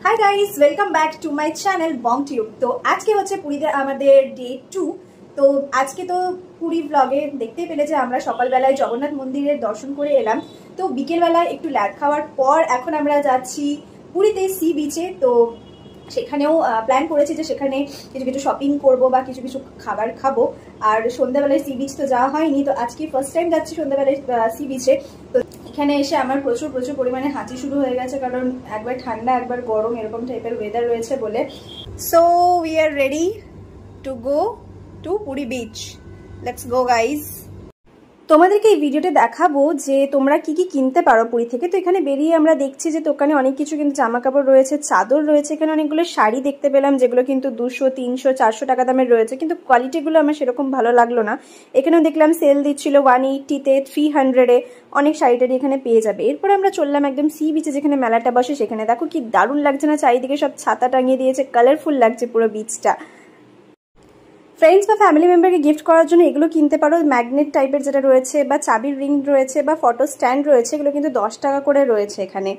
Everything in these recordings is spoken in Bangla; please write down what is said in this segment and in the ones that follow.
High guys welcome back to my channel bong tube. तो आज के হচ্ছে পুরীতে আমাদের ডে 2। তো আজকে তো পুরী ব্লগে দেখতেই পেলে যে আমরা সকালবেলায় জগন্নাথ মন্দিরের দর্শন করে এলাম। তো বিকেলবেলায় একটু ল্যাড খাওয়ার পর এখন আমরা যাচ্ছি পুরীতে সি বিচে। তো সেখানেও প্ল্যান করেছি যে সেখানে কিছু কিছু শপিং করব বা কিছু কিছু খাবার খাবো। আর সন্ধ্যাবেলায় সি বিচ তো যাওয়া হয়নি, তো আজকে ফার্স্ট টাইম যাচ্ছি সন্ধ্যাবেলায় সি বিচে। তো এখানে এসে আমার প্রচুর পরিমাণে হাঁচি শুরু হয়ে গেছে, কারণ একবার ঠান্ডা একবার গরম এরকম টাইপের ওয়েদার রয়েছে বলে। So we are ready to go to Puri beach. Let's go guys. তোমাদেরকে এই ভিডিওতে দেখাবো যে তোমরা কি কি কিনতে পারো পুরী থেকে। তো এখানে বেরিয়ে আমরা দেখছি যে দোকানে অনেক কিছু কিন্তু জামা কাপড় রয়েছে, চাদর রয়েছে, এখানে অনেকগুলো শাড়ি দেখতে পেলাম যেগুলো কিন্তু 200, 300, 400 টাকা দামের রয়েছে, কিন্তু কোয়ালিটিগুলো আমার সেরকম ভালো লাগলো না। এখানেও দেখলাম সেল দিচ্ছিল 180-তে, 300-এ অনেক শাড়িটারি এখানে পেয়ে যাবে। এরপরে আমরা চললাম একদম সি বিচে যেখানে মেলাটা বসে সেখানে। দেখো কি দারুণ লাগছে না, চারিদিকে সব ছাতা টাঙিয়ে দিয়েছে, কালারফুল লাগছে পুরো বিচটা। ফ্রেন্ডস বা ফ্যামিলি মেম্বারকে গিফট করার জন্য এগুলো কিনতে পারো, ম্যাগনেট টাইপের যেটা রয়েছে বা চাবির রিং রয়েছে বা ফটো স্ট্যান্ড রয়েছে, এগুলো কিন্তু 10 টাকা করে রয়েছে এখানে।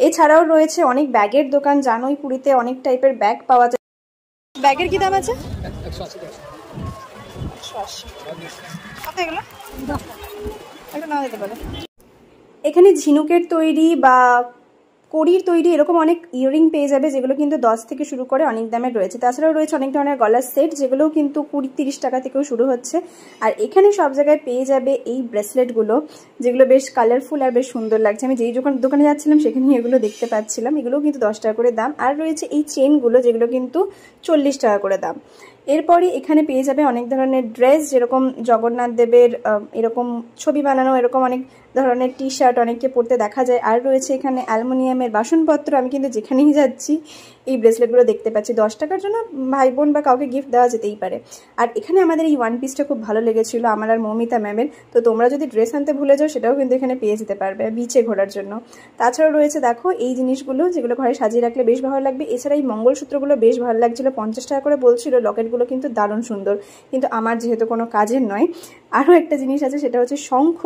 এছাড়াও রয়েছে অনেক ব্যাগের দোকান, জানোই পুরীতে অনেক টাইপের ব্যাগ পাওয়া যায়। ব্যাগের কি দাম আছে? 180। এখানে ঝিনুকের তৈরি বা কড়ির তৈরি এরকম অনেক ইয়াররিং পেয়ে যাবে, যেগুলো কিন্তু 10 থেকে শুরু করে অনেক দামের রয়েছে। তাছাড়াও রয়েছে অনেক ধরনের গলার সেট, যেগুলোও কিন্তু 20-30 টাকা থেকেও শুরু হচ্ছে। আর এখানে সব জায়গায় পেয়ে যাবে এই ব্রেসলেটগুলো, যেগুলো বেশ কালারফুল আর বেশ সুন্দর লাগছে। আমি যেই দোকানে যাচ্ছিলাম সেখানে এগুলো দেখতে পাচ্ছিলাম, এগুলোও কিন্তু 10 টাকা করে দাম। আর রয়েছে এই চেনগুলো, যেগুলো কিন্তু 40 টাকা করে দাম। এরপরই এখানে পেয়ে যাবে অনেক ধরনের ড্রেস, যেরকম জগন্নাথ দেবের এরকম ছবি বানানো এরকম অনেক ধরনের টি শার্ট অনেককে পরতে দেখা যায়। আর রয়েছে এখানে অ্যালুমিনিয়ামের বাসনপত্র, আমি কিন্তু যেখানেই যাচ্ছি এই ব্রেসলেটগুলো দেখতে পাচ্ছি। 10 টাকার জন্য ভাই বোন বা কাউকে গিফট দেওয়া যেতেই পারে। আর এখানে আমাদের এই ওয়ান পিসটা খুব ভালো লেগেছিল আমার আর মৌমিতা ম্যামের। তো তোমরা যদি ড্রেস আনতে ভুলে যাও সেটাও কিন্তু এখানে পেয়ে যেতে পারবে বিচে ঘোরার জন্য। তাছাড়াও রয়েছে দেখো এই জিনিসগুলো, যেগুলো ঘরে সাজিয়ে রাখলে বেশ ভালো লাগবে। এছাড়া এই মঙ্গলসূত্রগুলো বেশ ভালো লাগছিল, 50 টাকা করে বলছিল। লকেটগুলো কিন্তু দারুণ সুন্দর, কিন্তু আমার যেহেতু কোনো কাজের নয়। আরও একটা জিনিস আছে, সেটা হচ্ছে শঙ্খ।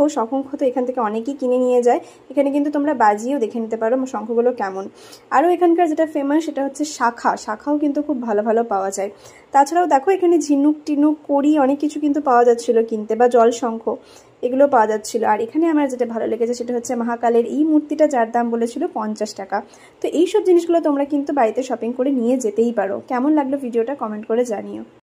তো এখান থেকে অনেকেই কিনে নিয়ে যায়। এখানে কিন্তু তোমরা বাজিয়েও দেখে নিতে পারো শঙ্খগুলো কেমন। আরও এখানকার যেটা ফেমাস সেটা হচ্ছে শাখাও কিন্তু খুব ভালো ভালো পাওয়া যায়। তাছাড়াও দেখো এখানে ঝিনুক টিনুক কড়ি অনেক কিছু কিন্তু পাওয়া যাচ্ছিল কিনতে, বা জল শঙ্খ এগুলো পাওয়া যাচ্ছিল। আর এখানে আমার যেটা ভালো লেগেছে সেটা হচ্ছে মহাকালের এই মূর্তিটা, যার দাম বলেছিল 50 টাকা। তো এইসব জিনিসগুলো তোমরা কিন্তু বাড়িতে শপিং করে নিয়ে যেতেই পারো। কেমন লাগলো ভিডিওটা কমেন্ট করে জানিও।